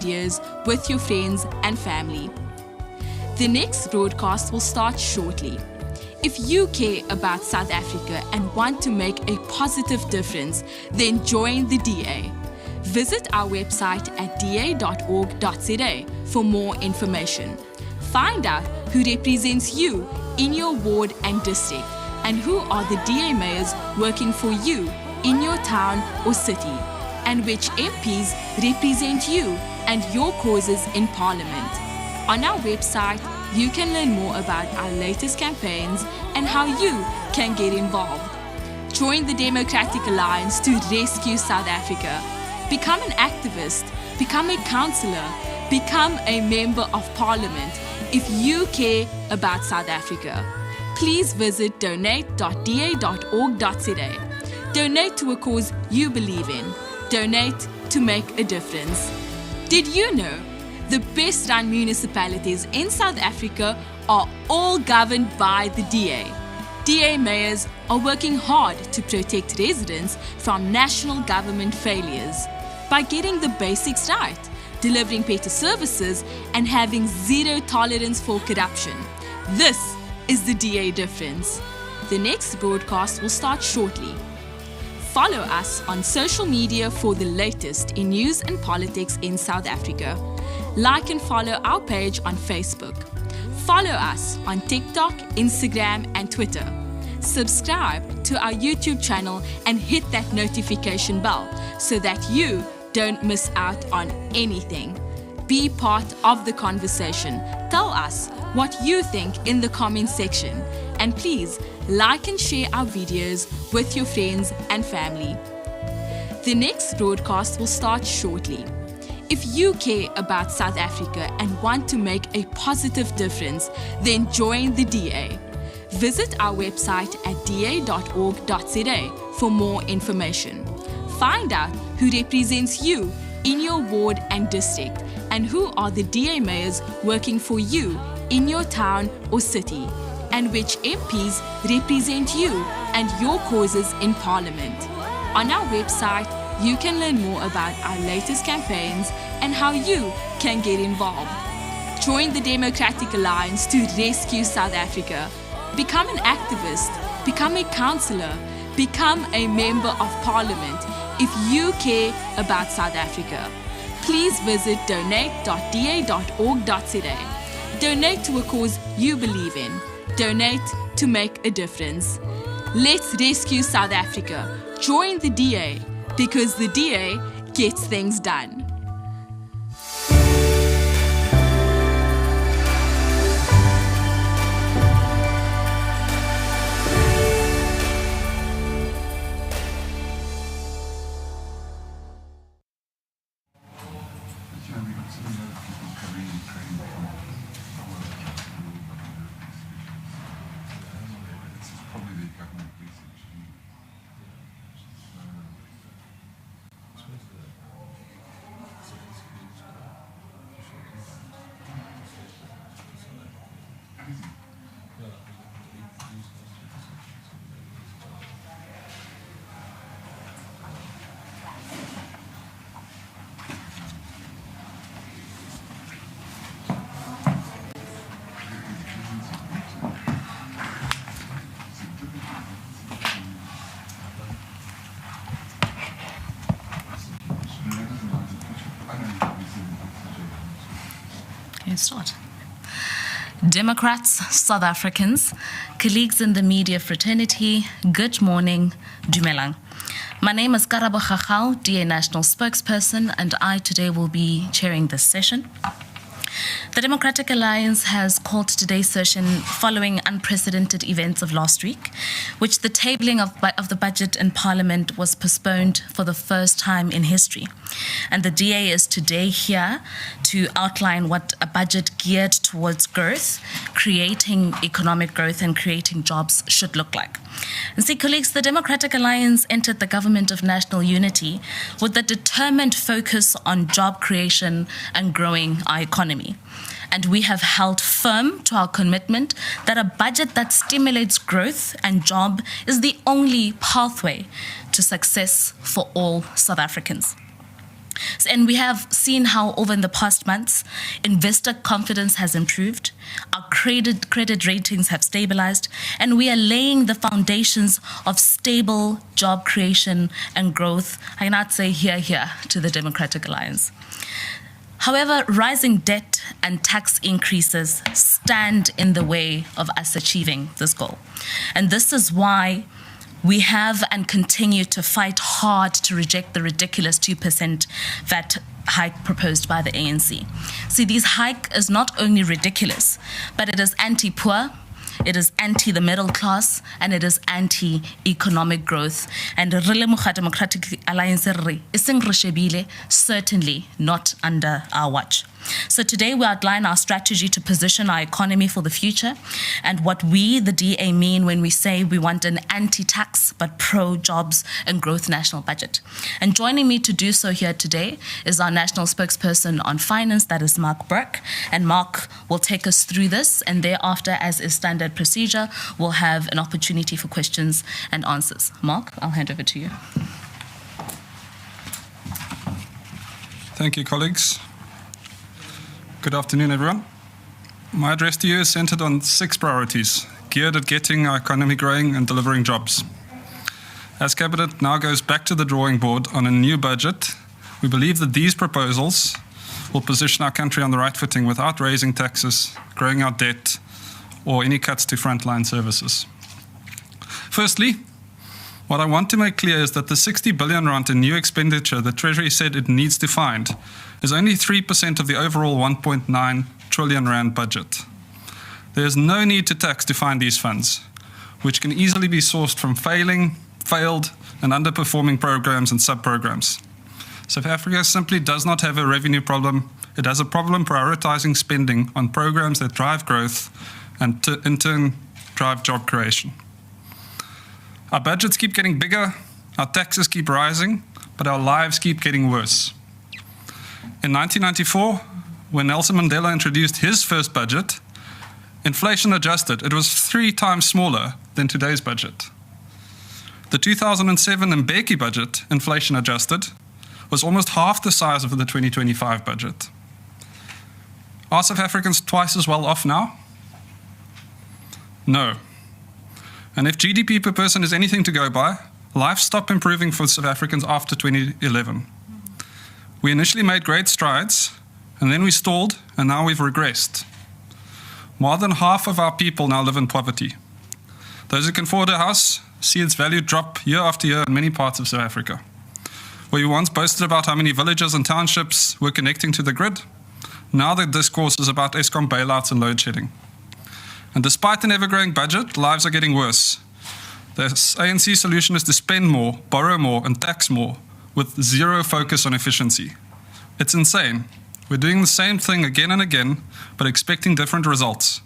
videos with your friends and family. The next broadcast will start shortly. If you care about South Africa and want to make a positive difference, then join the DA. Visit our website at da.org.za for more information. Find out who represents you in your ward and district and who are the DA mayors working for you in your town or city, and which MPs represent you and your causes in Parliament. On our website, you can learn more about our latest campaigns and how you can get involved. Join the Democratic Alliance to rescue South Africa. Become an activist, become a councillor, become a member of Parliament if you care about South Africa. Please visit donate.da.org.za. Donate to a cause you believe in. Donate to make a difference. Did you know the best run municipalities in South Africa are all governed by the DA? DA mayors are working hard to protect residents from national government failures by getting the basics right, delivering better services, and having zero tolerance for corruption. This is the DA difference. The next broadcast will start shortly. Follow us on social media for the latest in news and politics in South Africa. Like and follow our page on Facebook. Follow us on TikTok, Instagram, and Twitter. Subscribe to our YouTube channel and hit that notification bell so that you don't miss out on anything. Be part of the conversation. Tell us what you think in the comment section. And please like and share our videos with your friends and family. The next broadcast will start shortly. If you care about South Africa and want to make a positive difference, then join the DA. Visit our website at da.org.za for more information. Find out who represents you in your ward and district and who are the DA mayors working for you in your town or city, and which MPs represent you and your causes in Parliament. On our website, you can learn more about our latest campaigns and how you can get involved. Join the Democratic Alliance to rescue South Africa. Become an activist, become a councillor, become a member of Parliament if you care about South Africa. Please visit donate.da.org.za. Donate to a cause you believe in. Donate to make a difference. Let's rescue South Africa. Join the DA, because the DA gets things done. Start. Democrats, South Africans, colleagues in the media fraternity, good morning, Dumelang. My name is Karabo Khakhau, DA National Spokesperson, and I today will be chairing this session. The Democratic Alliance has called today's session following unprecedented events of last week, which the tabling of the budget in Parliament was postponed for the first time in history. And the DA is today here to outline what a budget geared towards growth, creating economic growth and creating jobs should look like. And see, colleagues, the Democratic Alliance entered the government of national unity with a determined focus on job creation and growing our economy. And we have held firm to our commitment that a budget that stimulates growth and job is the only pathway to success for all South Africans. And we have seen how over in the past months, investor confidence has improved, our credit ratings have stabilized, and we are laying the foundations of stable job creation and growth. I cannot say here to the Democratic Alliance. However, rising debt and tax increases stand in the way of us achieving this goal. And this is why we have and continue to fight hard to reject the ridiculous 2% VAT hike proposed by the ANC. See, this hike is not only ridiculous, but it is anti-poor, it is anti the middle class, and it is anti-economic growth. And Democratic Alliance certainly not under our watch. So today we outline our strategy to position our economy for the future and what we, the DA, mean when we say we want an anti-tax but pro-jobs and growth national budget. And joining me to do so here today is our National Spokesperson on Finance, that is Mark Burke. And Mark will take us through this, and thereafter, as is standard procedure, we'll have an opportunity for questions and answers. Mark, I'll hand over to you. Thank you, colleagues. Good afternoon, everyone. My address to you is centered on 6 priorities, geared at getting our economy growing and delivering jobs. As Cabinet now goes back to the drawing board on a new budget, we believe that these proposals will position our country on the right footing without raising taxes, growing our debt, or any cuts to frontline services. Firstly, what I want to make clear is that the 60 billion rand in new expenditure the Treasury said it needs to find is only 3% of the overall 1.9 trillion rand budget. There is no need to tax to find these funds, which can easily be sourced from failed and underperforming programs and sub-programs. South Africa simply does not have a revenue problem. It has a problem prioritizing spending on programs that drive growth and in turn drive job creation. Our budgets keep getting bigger, our taxes keep rising, but our lives keep getting worse. In 1994, when Nelson Mandela introduced his first budget, inflation adjusted, it was 3 times smaller than today's budget. The 2007 Mbeki budget, inflation adjusted, was almost half the size of the 2025 budget. Are South Africans twice as well off now? No. And if GDP per person is anything to go by, life stopped improving for South Africans after 2011. We initially made great strides, and then we stalled, and now we've regressed. More than half of our people now live in poverty. Those who can afford a house see its value drop year after year in many parts of South Africa. Where we once boasted about how many villages and townships were connecting to the grid, now the discourse is about Eskom bailouts and load shedding. And despite an ever-growing budget, lives are getting worse. The ANC solution is to spend more, borrow more, and tax more, with zero focus on efficiency. It's insane. We're doing the same thing again and again, but expecting different results.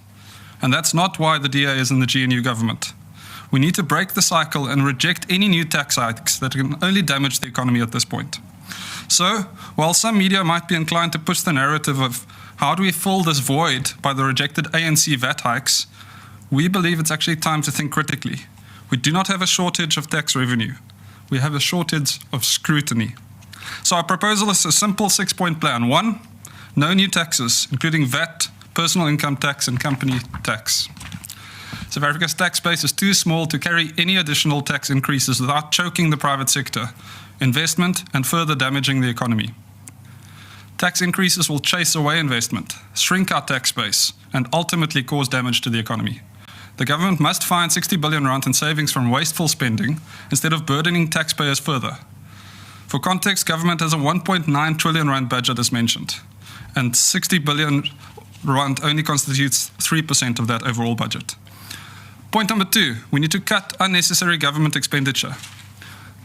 And that's not why the DA is in the GNU government. We need to break the cycle and reject any new tax hikes that can only damage the economy at this point. So, while some media might be inclined to push the narrative of how do we fill this void by the rejected ANC VAT hikes, we believe it's actually time to think critically. We do not have a shortage of tax revenue. We have a shortage of scrutiny. So our proposal is a simple 6-point plan. 1, no new taxes, including VAT, personal income tax, and company tax. South Africa's tax base is too small to carry any additional tax increases without choking the private sector, investment, and further damaging the economy. Tax increases will chase away investment, shrink our tax base, and ultimately cause damage to the economy. The government must find 60 billion rand in savings from wasteful spending instead of burdening taxpayers further. For context, government has a 1.9 trillion rand budget as mentioned, and 60 billion rand only constitutes 3% of that overall budget. Point number 2, we need to cut unnecessary government expenditure.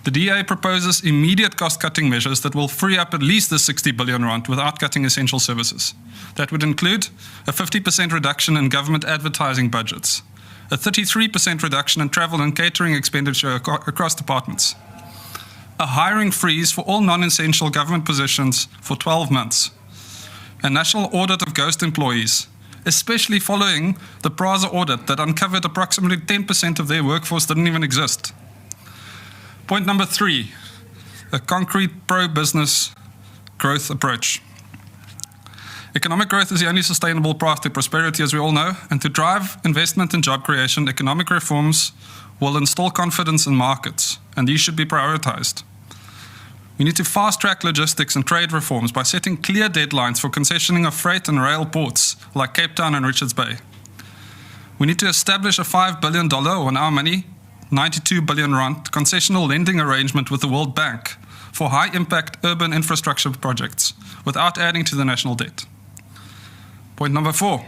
The DA proposes immediate cost-cutting measures that will free up at least the 60 billion rand without cutting essential services. That would include a 50% reduction in government advertising budgets, a 33% reduction in travel and catering expenditure across departments, a hiring freeze for all non-essential government positions for 12 months, a national audit of ghost employees, especially following the Prasa audit that uncovered approximately 10% of their workforce didn't even exist. Point number 3, a concrete pro-business growth approach. Economic growth is the only sustainable path to prosperity, as we all know, and to drive investment and job creation, economic reforms will install confidence in markets, and these should be prioritized. We need to fast-track logistics and trade reforms by setting clear deadlines for concessioning of freight and rail ports like Cape Town and Richards Bay. We need to establish a $5 billion, or in our money, 92 billion rand, concessional lending arrangement with the World Bank for high-impact urban infrastructure projects without adding to the national debt. Point number 4,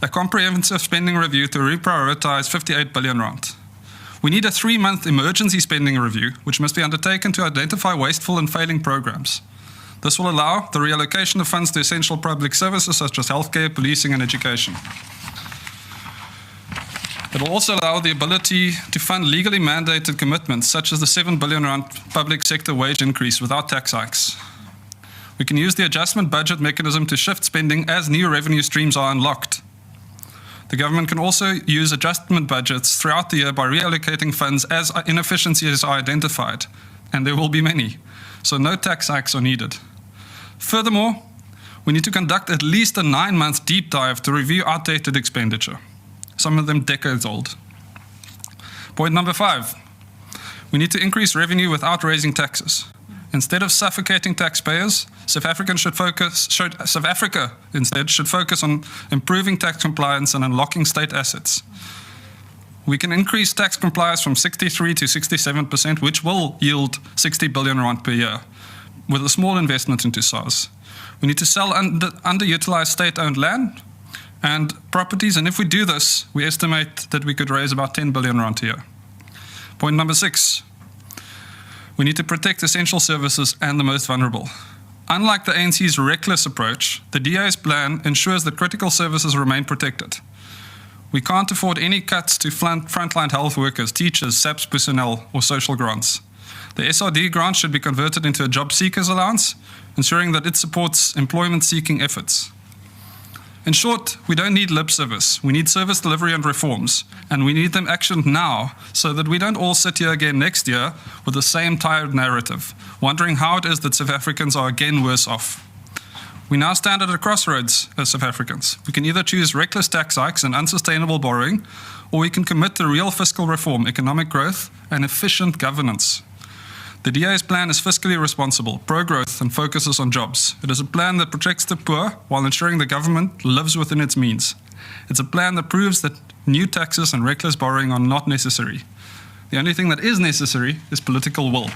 a comprehensive spending review to reprioritize 58 billion rand. We need a 3-month emergency spending review, which must be undertaken to identify wasteful and failing programs. This will allow the reallocation of funds to essential public services such as healthcare, policing, and education. It will also allow the ability to fund legally mandated commitments, such as the 7 billion rand public sector wage increase without tax hikes. We can use the adjustment budget mechanism to shift spending as new revenue streams are unlocked. The government can also use adjustment budgets throughout the year by reallocating funds as inefficiencies are identified, and there will be many, so no tax hikes are needed. Furthermore, we need to conduct at least a 9-month deep dive to review outdated expenditure, some of them decades old. Point number 5, we need to increase revenue without raising taxes. Instead of suffocating taxpayers, South Africa instead should focus on improving tax compliance and unlocking state assets. We can increase tax compliance from 63% to 67%, which will yield 60 billion rand per year, with a small investment into SARS. We need to sell underutilized state-owned land and properties, and if we do this, we estimate that we could raise about 10 billion rand a year. Point number 6. We need to protect essential services and the most vulnerable. Unlike the ANC's reckless approach, the DA's plan ensures that critical services remain protected. We can't afford any cuts to frontline health workers, teachers, SAPS personnel, or social grants. The SRD grant should be converted into a job seekers allowance, ensuring that it supports employment-seeking efforts. In short, we don't need lip service. We need service delivery and reforms, and we need them actioned now so that we don't all sit here again next year with the same tired narrative, wondering how it is that South Africans are again worse off. We now stand at a crossroads as South Africans. We can either choose reckless tax hikes and unsustainable borrowing, or we can commit to real fiscal reform, economic growth, and efficient governance. The DA's plan is fiscally responsible, pro-growth, and focuses on jobs. It is a plan that protects the poor while ensuring the government lives within its means. It's a plan that proves that new taxes and reckless borrowing are not necessary. The only thing that is necessary is political will.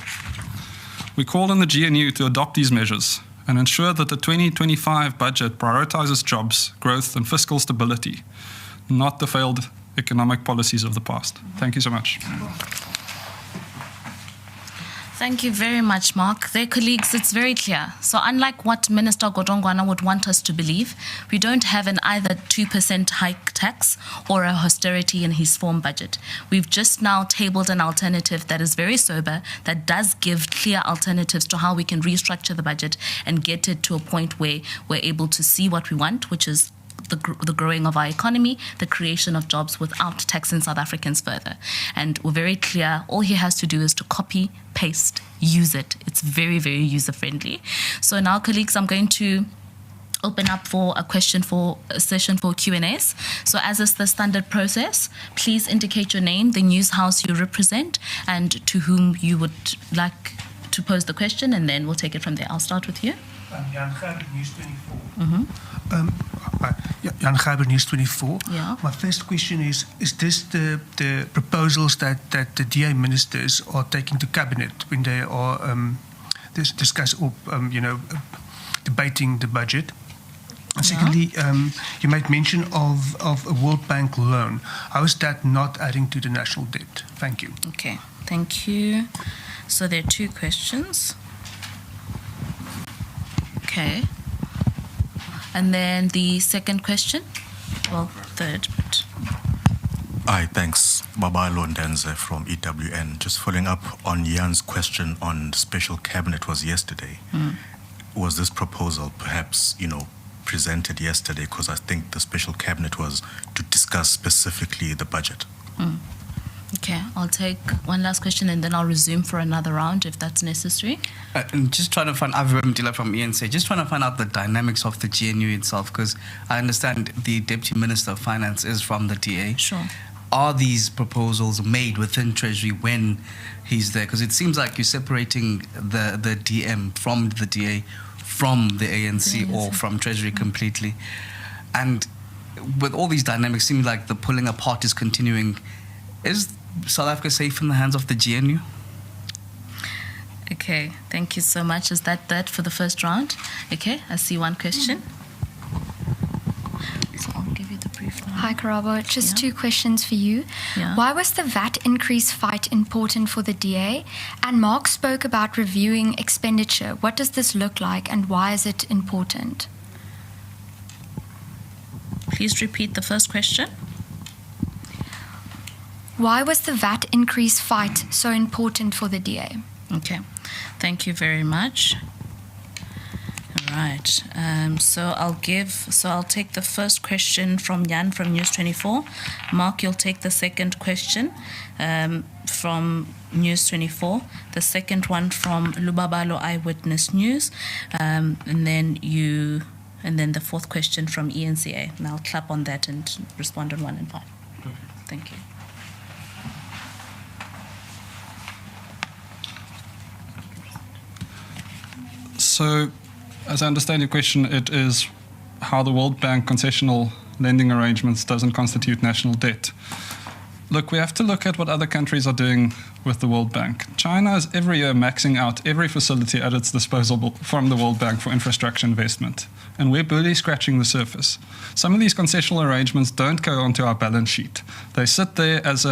We call on the GNU to adopt these measures and ensure that the 2025 budget prioritizes jobs, growth, and fiscal stability, not the failed economic policies of the past. Thank you so much. Thank you very much, Mark. There, colleagues, it's very clear. So unlike what Minister Godongwana would want us to believe, we don't have an either 2% hike tax or a austerity in his form budget. We've just now tabled an alternative that is very sober, that does give clear alternatives to how we can restructure the budget and get it to a point where we're able to see what we want, which is the growing of our economy, the creation of jobs without taxing South Africans further. And we're very clear, all he has to do is to copy, paste, use it. It's very, very user-friendly. So now, colleagues, I'm going to open up for a session for Q&As. So as is the standard process, please indicate your name, the news house you represent, and to whom you would like to pose the question, and then we'll take it from there. I'll start with you. Jan Gerber, News 24. Jan Gerber, News 24. Yeah. My first question is this the proposals that the DA ministers are taking to cabinet when they are discuss or debating the budget? And secondly, you made mention of a World Bank loan. How is that not adding to the national debt? Thank you. Okay, thank you. So there are two questions. Okay. And then the second question? Well, third. But Hi, thanks. Babalo Ndenze from EWN. Just following up on Jan's question on the special cabinet was yesterday. Was this proposal perhaps, presented yesterday? Because I think the special cabinet was to discuss specifically the budget. Okay, I'll take one last question and then I'll resume for another round if that's necessary. And just trying to find, I've Mdila from ENC, just trying to find out the dynamics of the GNU itself, because I understand the Deputy Minister of Finance is from the DA. Sure. Are these proposals made within Treasury when he's there? Because it seems like you're separating the DM from the DA, from the ANC, or from Treasury completely. And with all these dynamics, seems like the pulling apart is continuing. Is South Africa safe in the hands of the GNU? Okay, thank you so much. Is that for the first round? Okay, I see one question. So I'll give you the brief now. Hi, Karabo. Just two questions for you. Yeah. Why was the VAT increase fight important for the DA? And Mark spoke about reviewing expenditure. What does this look like and why is it important? Please repeat the first question. Why was the VAT increase fight so important for the DA? Okay, thank you very much. All right, so I'll take the first question from Jan from News 24. Mark, you'll take the second question from News 24. The second one from Lubabalo Eyewitness News, and then the fourth question from ENCA. And I'll clap on that and respond on 1 and 5. Thank you. So, as I understand your question, it is how the World Bank concessional lending arrangements doesn't constitute national debt. Look, we have to look at what other countries are doing with the World Bank. China is every year maxing out every facility at its disposal from the World Bank for infrastructure investment. And we're barely scratching the surface. Some of these concessional arrangements don't go onto our balance sheet. They sit there as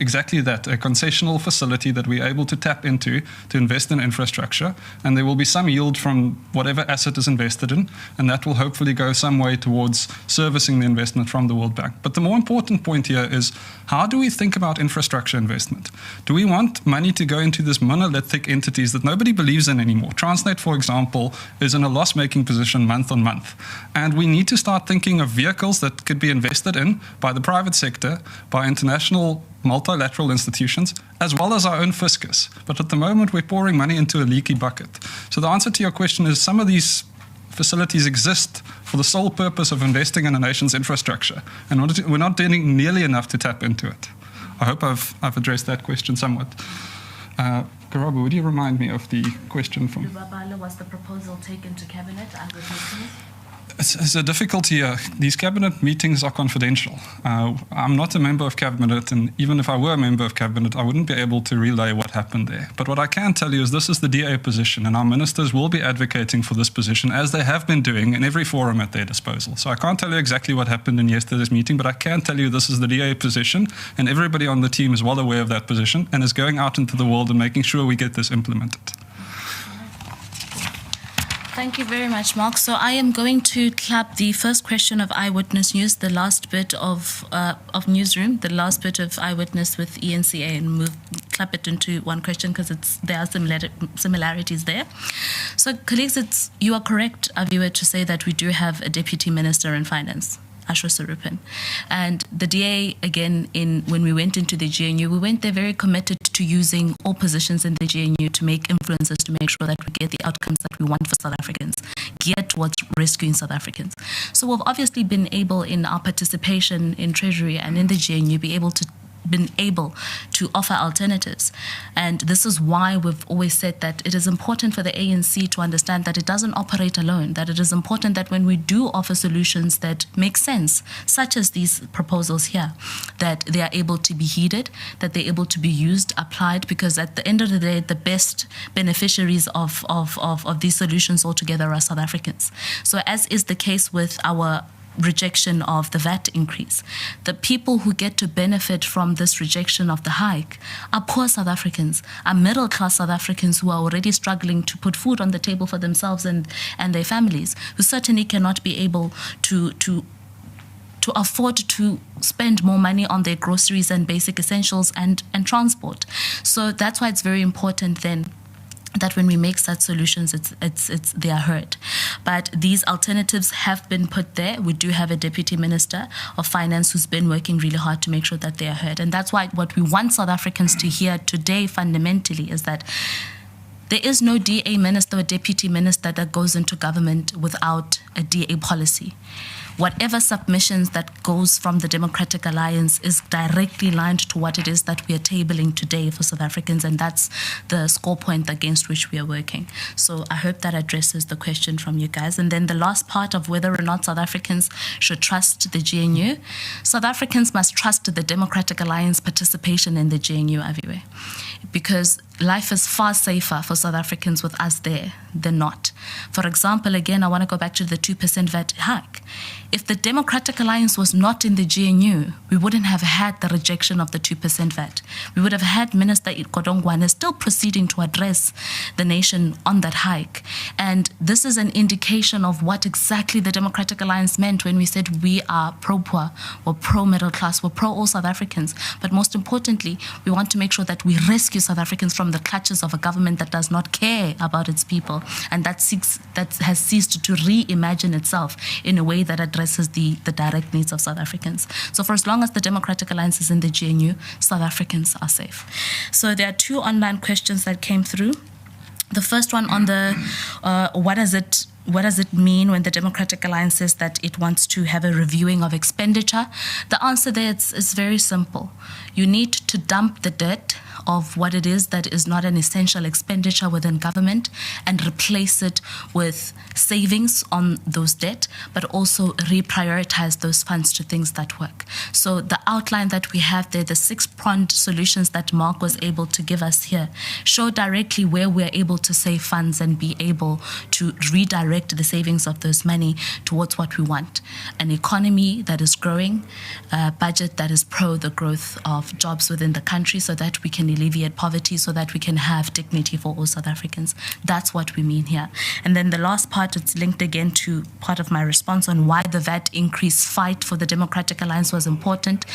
exactly that, a concessional facility that we're able to tap into to invest in infrastructure. And there will be some yield from whatever asset is invested in, and that will hopefully go some way towards servicing the investment from the World Bank. But the more important point here is, how do we think about infrastructure investment? Do we want money to go into these monolithic entities that nobody believes in anymore? Transnet, for example, is in a loss-making position month on month. And we need to start thinking of vehicles that could be invested in by the private sector, by international multilateral institutions, as well as our own fiscus. But at the moment, we're pouring money into a leaky bucket. So the answer to your question is some of these facilities exist for the sole purpose of investing in a nation's infrastructure, and we're not doing nearly enough to tap into it. I hope I've addressed that question somewhat. Karabo, would you remind me of the question from... Lubabalo, was the proposal taken to Cabinet and with It's a difficulty here. These cabinet meetings are confidential. I'm not a member of cabinet, and even if I were a member of cabinet, I wouldn't be able to relay what happened there. But what I can tell you is this is the DA position, and our ministers will be advocating for this position, as they have been doing in every forum at their disposal. So I can't tell you exactly what happened in yesterday's meeting, but I can tell you this is the DA position, and everybody on the team is well aware of that position and is going out into the world and making sure we get this implemented. Thank you very much, Mark. So I am going to clap the first question of Eyewitness News, the last bit of Newsroom, the last bit of Eyewitness with ENCA, and clap it into one question because there are similarities there. So, colleagues, you are correct, Aviwe, to say that we do have a Deputy Minister in Finance, Ashwa Sarupan. And the DA, again, when we went into the GNU, we went there very committed to using all positions in the GNU to make influences, to make sure that we get the outcomes that we want for South Africans, geared towards rescuing South Africans. So we've obviously been able, in our participation in Treasury and in the GNU, been able to offer alternatives. And this is why we've always said that it is important for the ANC to understand that it doesn't operate alone, that it is important that when we do offer solutions that make sense, such as these proposals here, that they are able to be heeded, that they're able to be used, applied, because at the end of the day, the best beneficiaries of these solutions altogether are South Africans. So as is the case with our rejection of the VAT increase, the people who get to benefit from this rejection of the hike are poor South Africans, are middle-class South Africans who are already struggling to put food on the table for themselves and their families, who certainly cannot be able to afford to spend more money on their groceries and basic essentials and transport. So that's why it's very important then that when we make such solutions, they are heard. But these alternatives have been put there. We do have a Deputy Minister of Finance who's been working really hard to make sure that they are heard. And that's why what we want South Africans to hear today fundamentally is that there is no DA minister or deputy minister that goes into government without a DA policy. Whatever submissions that goes from the Democratic Alliance is directly aligned to what it is that we are tabling today for South Africans, and that's the score point against which we are working. So I hope that addresses the question from you guys. And then the last part of whether or not South Africans should trust the GNU. South Africans must trust the Democratic Alliance participation in the GNU, Aviwe, because life is far safer for South Africans with us there than not. For example, again, I want to go back to the 2% VAT hike. If the Democratic Alliance was not in the GNU, we wouldn't have had the rejection of the 2% VAT. We would have had Minister Kodongwane still proceeding to address the nation on that hike. And this is an indication of what exactly the Democratic Alliance meant when we said we are pro-poor, we're pro-middle class, we're pro-all South Africans. But most importantly, we want to make sure that we rescue South Africans from the clutches of a government that does not care about its people and that has ceased to reimagine itself in a way that addresses the direct needs of South Africans. So for as long as the Democratic Alliance is in the GNU, South Africans are safe. So there are 2 online questions that came through. The first one on the what does it mean when the Democratic Alliance says that it wants to have a reviewing of expenditure? The answer there is very simple. You need to dump the debt of what it is that is not an essential expenditure within government and replace it with savings on those debt, but also reprioritize those funds to things that work. So the outline that we have there, the 6-pronged solutions that Mark was able to give us here, show directly where we're able to save funds and be able to redirect the savings of those money towards what we want. An economy that is growing, a budget that is pro the growth of jobs within the country so that we can alleviate poverty, so that we can have dignity for all South Africans. That's what we mean here. And then the last part, it's linked again to part of my response on why the VAT increase fight for the Democratic Alliance was important.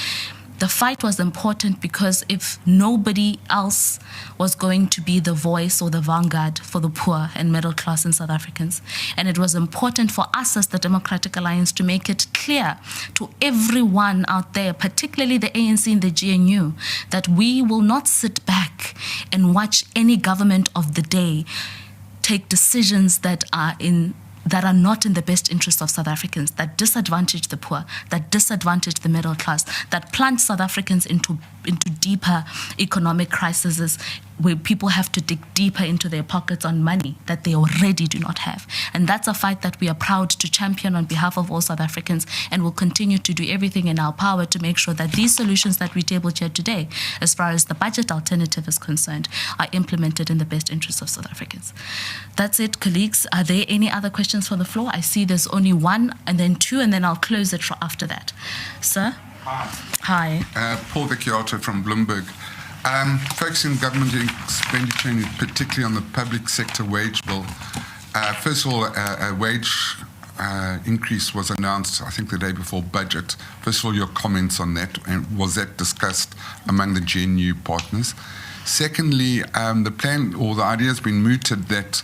The fight was important because if nobody else was going to be the voice or the vanguard for the poor and middle class in South Africans, and it was important for us as the Democratic Alliance to make it clear to everyone out there, particularly the ANC and the GNU, that we will not sit back and watch any government of the day take decisions that are not in the best interest of South Africans, that disadvantage the poor, that disadvantage the middle class, that plunge South Africans into deeper economic crises where people have to dig deeper into their pockets on money that they already do not have. And that's a fight that we are proud to champion on behalf of all South Africans, and will continue to do everything in our power to make sure that these solutions that we tabled here today, as far as the budget alternative is concerned, are implemented in the best interest of South Africans. That's it, colleagues. Are there any other questions for the floor? I see there's only 1 and then 2, and then I'll close it after that. Sir? Hi. Paul Vecchiato from Bloomberg. Focusing government expenditure, and particularly on the public sector wage bill. First of all, a wage increase was announced, I think, the day before budget. First of all, your comments on that, and was that discussed among the GNU partners? Secondly, the plan or the idea has been mooted that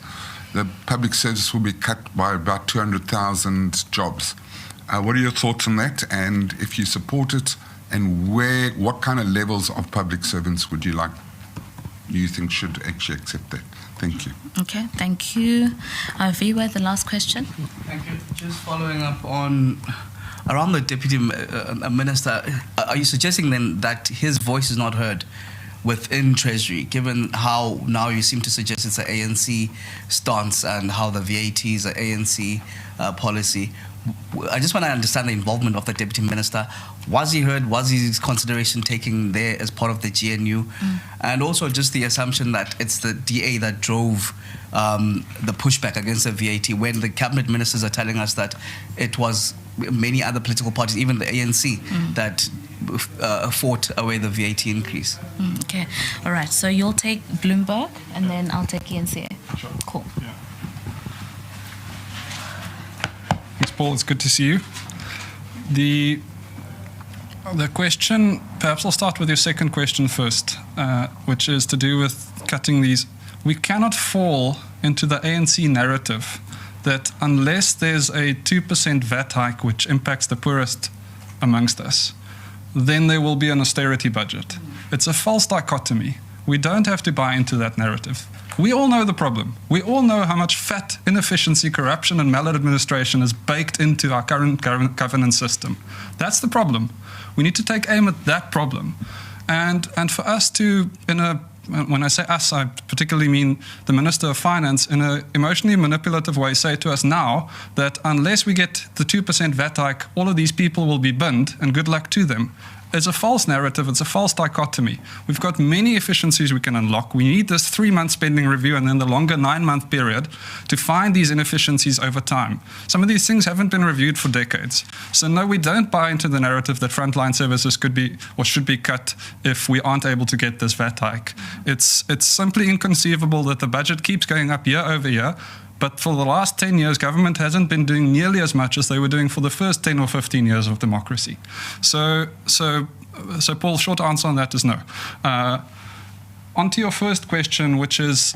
the public service will be cut by about 200,000 jobs. What are your thoughts on that? And if you support it, and what kind of levels of public servants do you think should actually accept that? Thank you. Okay, thank you. Viva, the last question. Thank you. Just following up on around the Deputy Minister, are you suggesting then that his voice is not heard within Treasury, given how now you seem to suggest it's an ANC stance and how the VAT is an ANC policy? I just want to understand the involvement of the Deputy Minister. Was he heard? Was his consideration taken there as part of the GNU? And also just the assumption that it's the DA that drove the pushback against the VAT, when the cabinet ministers are telling us that it was many other political parties, even the ANC, that fought away the VAT increase. Okay, all right. So you'll take Bloomberg, and then I'll take ENCA. Sure. Cool. Yeah. Thanks, Paul. It's good to see you. The question, perhaps I'll start with your second question first, which is to do with cutting these We cannot fall into the ANC narrative that unless there's a 2% VAT hike which impacts the poorest amongst us, then there will be an austerity budget. It's a false dichotomy. We don't have to buy into that narrative. We all know the problem. We all know how much fat, inefficiency, corruption, and maladministration is baked into our current governance system. That's the problem. We need to take aim at that problem. And for us to, when I say us, I particularly mean the Minister of Finance, in an emotionally manipulative way, say to us now that unless we get the 2% VAT hike, all of these people will be binned, and good luck to them. It's a false narrative. It's a false dichotomy. We've got many efficiencies we can unlock. We need this 3-month spending review and then the longer 9-month period to find these inefficiencies over time. Some of these things haven't been reviewed for decades. So no, we don't buy into the narrative that frontline services could be or should be cut if we aren't able to get this VAT hike. It's simply inconceivable that the budget keeps going up year over year. But for the last 10 years, government hasn't been doing nearly as much as they were doing for the first 10 or 15 years of democracy. So Paul, short answer on that is no. On to your first question, which is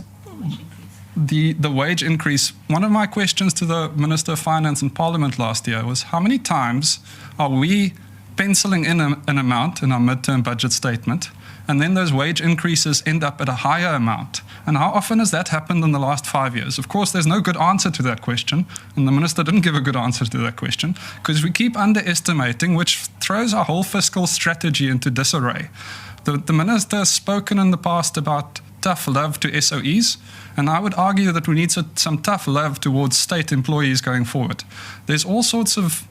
the wage increase. One of my questions to the Minister of Finance in Parliament last year was, how many times are we penciling in an amount in our midterm budget statement, and then those wage increases end up at a higher amount? And how often has that happened in the last 5 years? Of course, there's no good answer to that question, and the Minister didn't give a good answer to that question, because we keep underestimating, which throws our whole fiscal strategy into disarray. The Minister has spoken in the past about tough love to SOEs, and I would argue that we need some tough love towards state employees going forward. There's all sorts of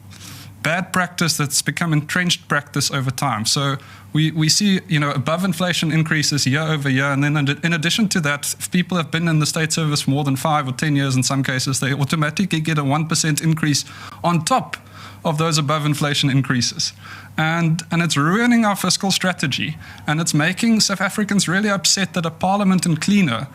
bad practice that's become entrenched practice over time. So we see, above inflation increases year over year, and then in addition to that, if people have been in the state service for more than 5 or 10 years in some cases, they automatically get a 1% increase on top of those above inflation increases. And it's ruining our fiscal strategy, and it's making South Africans really upset that a parliament cleaner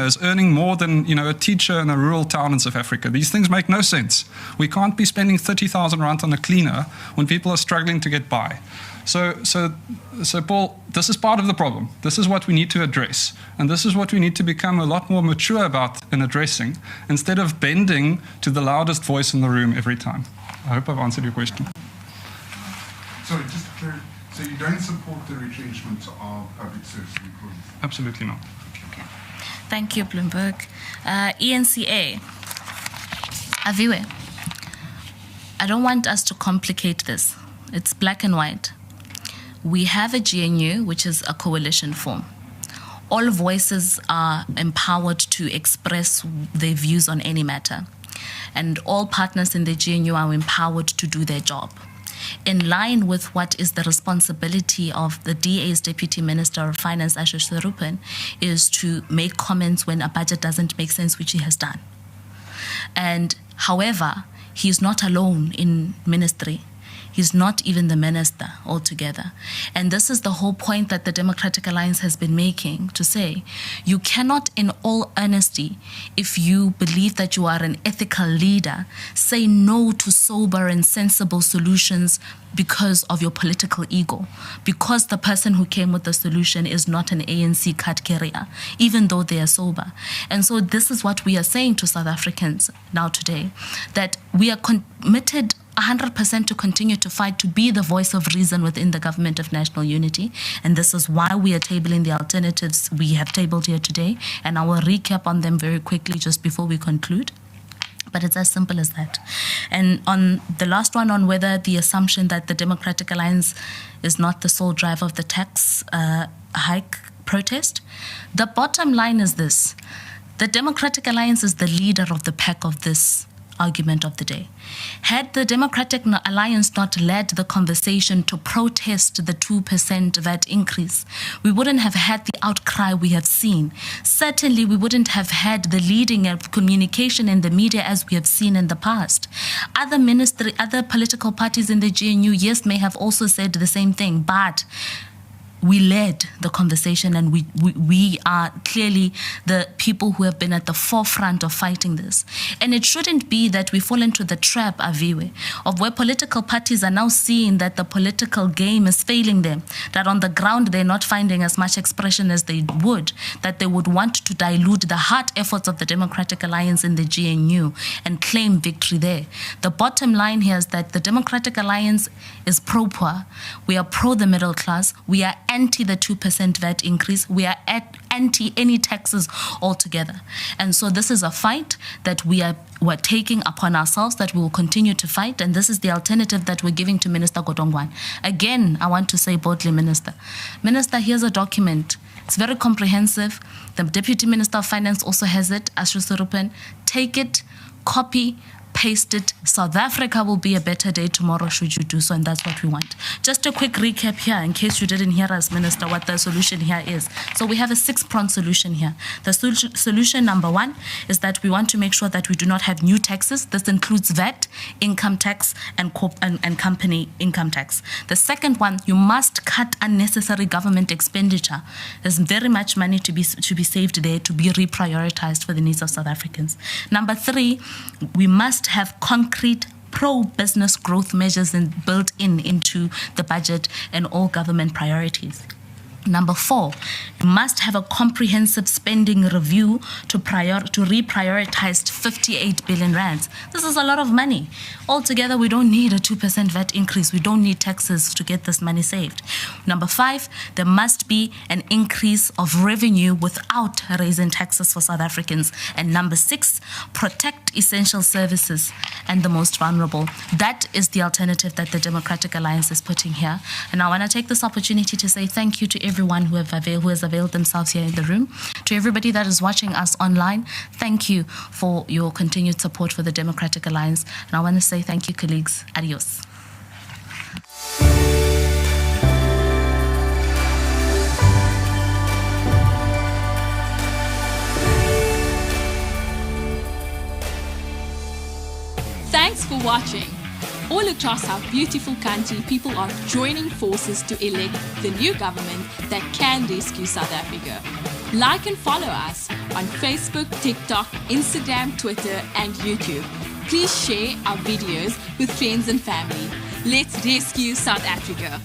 is earning more than a teacher in a rural town in South Africa. These things make no sense. We can't be spending 30,000 rand on a cleaner when people are struggling to get by. So Paul, this is part of the problem. This is what we need to address, and this is what we need to become a lot more mature about in addressing, instead of bending to the loudest voice in the room every time. I hope I've answered your question. Sorry, just to clarify, so you don't support the retrenchment of public service employees? Absolutely not. Okay. Thank you, Bloomberg. ENCA. Aviwe, I don't want us to complicate this. It's black and white. We have a GNU, which is a coalition form. All voices are empowered to express their views on any matter, and all partners in the GNU are empowered to do their job, in line with what is the responsibility of the DA's Deputy Minister of Finance, Ashish Sarupan, is to make comments when a budget doesn't make sense, which he has done. And however, he is not alone in ministry. He's not even the minister altogether. And this is the whole point that the Democratic Alliance has been making, to say, you cannot, in all honesty, if you believe that you are an ethical leader, say no to sober and sensible solutions because of your political ego, because the person who came with the solution is not an ANC card carrier, even though they are sober. And so this is what we are saying to South Africans now today, that we are committed 100% to continue to fight to be the voice of reason within the government of national unity. And this is why we are tabling the alternatives we have tabled here today. And I will recap on them very quickly just before we conclude. But it's as simple as that. And on the last one, on whether the assumption that the Democratic Alliance is not the sole driver of the tax hike protest, the bottom line is this. The Democratic Alliance is the leader of the pack of this argument of the day. Had the Democratic Alliance not led the conversation to protest the 2% VAT increase, we wouldn't have had the outcry we have seen. Certainly, we wouldn't have had the leading of communication in the media as we have seen in the past. Other political parties in the GNU, yes, may have also said the same thing, but we led the conversation, and we are clearly the people who have been at the forefront of fighting this. And it shouldn't be that we fall into the trap, Aviwe, of where political parties are now seeing that the political game is failing them, that on the ground they're not finding as much expression as they would, that they would want to dilute the hard efforts of the Democratic Alliance in the GNU and claim victory there. The bottom line here is that the Democratic Alliance is pro-poor. We are pro the middle class. We are anti the 2% VAT increase. We are anti any taxes altogether. And so this is a fight that we're taking upon ourselves, that we will continue to fight. And this is the alternative that we're giving to Minister Godongwana. Again, I want to say boldly, Minister, here's a document. It's very comprehensive. The Deputy Minister of Finance also has it, Ashu Surupen. Take it, copy, paste it. South Africa will be a better day tomorrow should you do so, and that's what we want. Just a quick recap here, in case you didn't hear us, Minister, what the solution here is. So we have a 6-pronged solution here. The solution number 1 is that we want to make sure that we do not have new taxes. This includes VAT, income tax, and company income tax. The second one, you must cut unnecessary government expenditure. There's very much money to be saved there, to be reprioritized for the needs of South Africans. Number 3, we must have concrete pro-business growth measures built into the budget and all government priorities. Number 4, you must have a comprehensive spending review to reprioritize 58 billion rands. This is a lot of money. Altogether, we don't need a 2% VAT increase. We don't need taxes to get this money saved. Number 5, there must be an increase of revenue without raising taxes for South Africans. And number 6, protect essential services and the most vulnerable. That is the alternative that the Democratic Alliance is putting here. And I want to take this opportunity to say thank you to everyone who has availed themselves here in the room. To everybody that is watching us online, thank you for your continued support for the Democratic Alliance. And I want to say thank you, colleagues. Adios. Thanks for watching. All across our beautiful country, people are joining forces to elect the new government that can rescue South Africa. Like and follow us on Facebook, TikTok, Instagram, Twitter, and YouTube. Please share our videos with friends and family. Let's rescue South Africa.